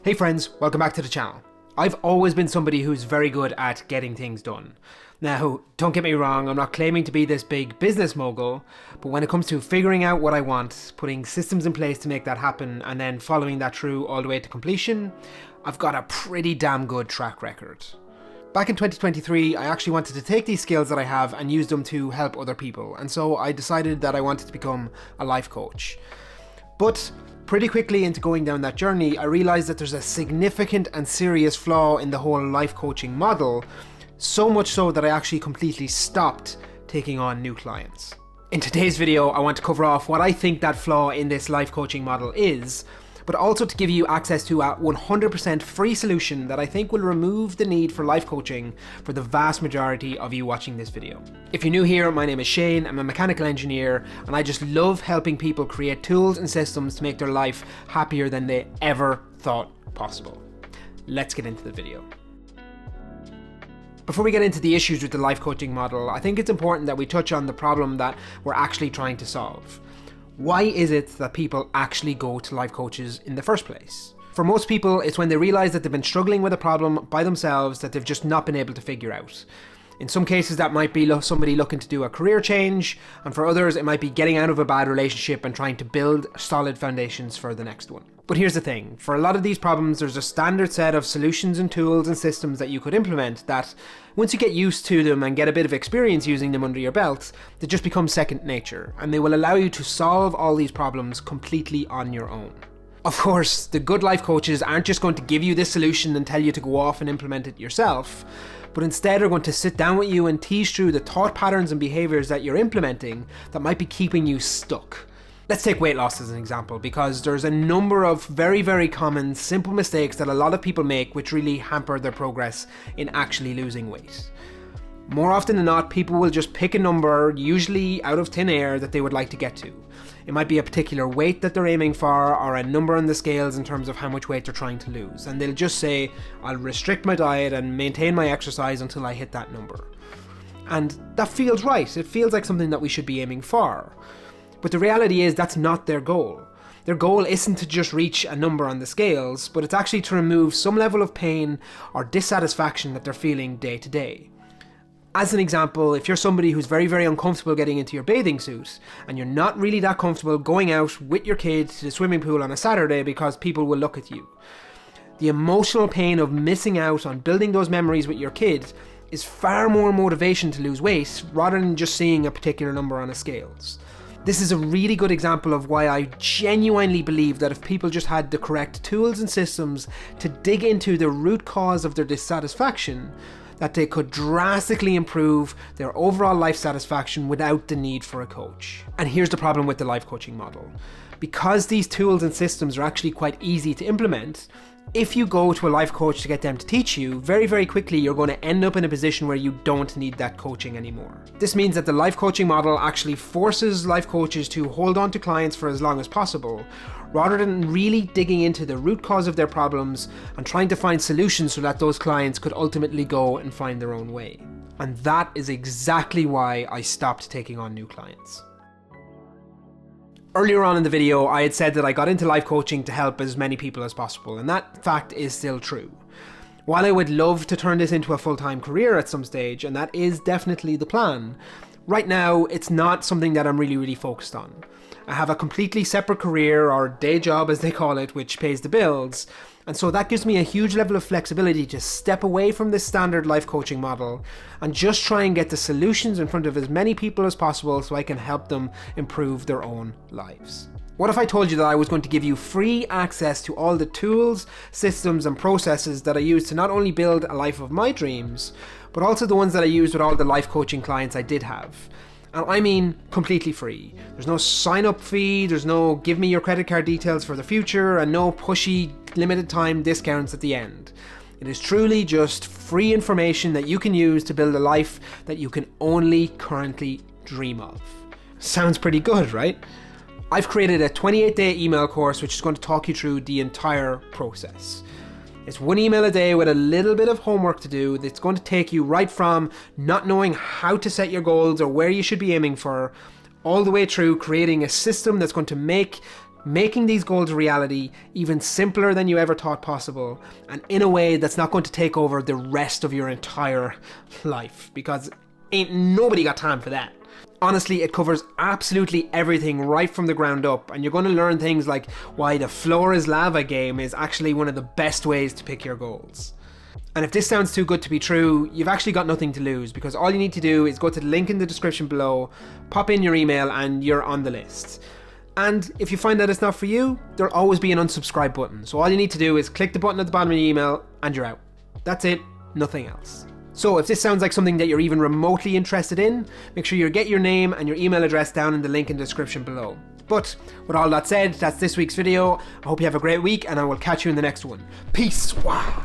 Hey friends, welcome back to the channel. I've always been somebody who's very good at getting things done. Now, don't get me wrong, I'm not claiming to be this big business mogul, but when it comes to figuring out what I want, putting systems in place to make that happen, and then following that through all the way to completion, I've got a pretty damn good track record. Back in 2023, I actually wanted to take these skills that I have and use them to help other people, and so I decided that I wanted to become a life coach. But pretty quickly into going down that journey, I realized that there's a significant and serious flaw in the whole life coaching model, so much so that I actually completely stopped taking on new clients. In today's video, I want to cover off what I think that flaw in this life coaching model is, but also to give you access to a 100% free solution that I think will remove the need for life coaching for the vast majority of you watching this video. If you're new here, my name is Shane, I'm a mechanical engineer, and I just love helping people create tools and systems to make their life happier than they ever thought possible. Let's get into the video. Before we get into the issues with the life coaching model, I think it's important that we touch on the problem that we're actually trying to solve. Why is it that people actually go to life coaches in the first place? For most people, it's when they realize that they've been struggling with a problem by themselves that they've just not been able to figure out. In some cases, that might be somebody looking to do a career change, and for others, it might be getting out of a bad relationship and trying to build solid foundations for the next one. But here's the thing, for a lot of these problems, there's a standard set of solutions and tools and systems that you could implement that, once you get used to them and get a bit of experience using them under your belt, they just become second nature, and they will allow you to solve all these problems completely on your own. Of course, the good life coaches aren't just going to give you this solution and tell you to go off and implement it yourself, but instead are going to sit down with you and tease through the thought patterns and behaviors that you're implementing that might be keeping you stuck. Let's take weight loss as an example, because there's a number of very common, simple mistakes that a lot of people make which really hamper their progress in actually losing weight. More often than not, people will just pick a number, usually out of thin air, that they would like to get to. It might be a particular weight that they're aiming for, or a number on the scales in terms of how much weight they're trying to lose. And they'll just say, I'll restrict my diet and maintain my exercise until I hit that number. And that feels right. It feels like something that we should be aiming for. But the reality is that's not their goal. Their goal isn't to just reach a number on the scales, but it's actually to remove some level of pain or dissatisfaction that they're feeling day to day. As an example, if you're somebody who's very uncomfortable getting into your bathing suit, and you're not really that comfortable going out with your kid to the swimming pool on a Saturday because people will look at you, the emotional pain of missing out on building those memories with your kid is far more motivation to lose weight rather than just seeing a particular number on the scales. This is a really good example of why I genuinely believe that if people just had the correct tools and systems to dig into the root cause of their dissatisfaction, that they could drastically improve their overall life satisfaction without the need for a coach. And here's the problem with the life coaching model. Because these tools and systems are actually quite easy to implement, if you go to a life coach to get them to teach you, very quickly you're going to end up in a position where you don't need that coaching anymore. This means that the life coaching model actually forces life coaches to hold on to clients for as long as possible, rather than really digging into the root cause of their problems and trying to find solutions so that those clients could ultimately go and find their own way. And that is exactly why I stopped taking on new clients. Earlier on in the video, I had said that I got into life coaching to help as many people as possible, and that fact is still true. While I would love to turn this into a full-time career at some stage, and that is definitely the plan, right now it's not something that I'm really focused on. I have a completely separate career, or day job as they call it, which pays the bills, and so that gives me a huge level of flexibility to step away from this standard life coaching model and just try and get the solutions in front of as many people as possible so I can help them improve their own lives. What if I told you that I was going to give you free access to all the tools, systems and processes that I use to not only build a life of my dreams, but also the ones that I use with all the life coaching clients I did have? And I mean completely free. There's no sign-up fee, there's no give me your credit card details for the future, and no pushy limited time discounts at the end. It is truly just free information that you can use to build a life that you can only currently dream of. Sounds pretty good, right? I've created a 28-day email course which is going to talk you through the entire process. It's one email a day with a little bit of homework to do that's going to take you right from not knowing how to set your goals or where you should be aiming for, all the way through creating a system that's going to make making these goals a reality even simpler than you ever thought possible, and in a way that's not going to take over the rest of your entire life, because ain't nobody got time for that. Honestly, it covers absolutely everything right from the ground up, and you're going to learn things like why the floor is lava game is actually one of the best ways to pick your goals. And if this sounds too good to be true, you've actually got nothing to lose, because all you need to do is go to the link in the description below, pop in your email, and you're on the list. And if you find that it's not for you, there'll always be an unsubscribe button. So all you need to do is click the button at the bottom of the email and you're out. That's it, nothing else. So if this sounds like something that you're even remotely interested in, make sure you get your name and your email address down in the link in the description below. But with all that said, that's this week's video. I hope you have a great week, and I will catch you in the next one. Peace. Wow.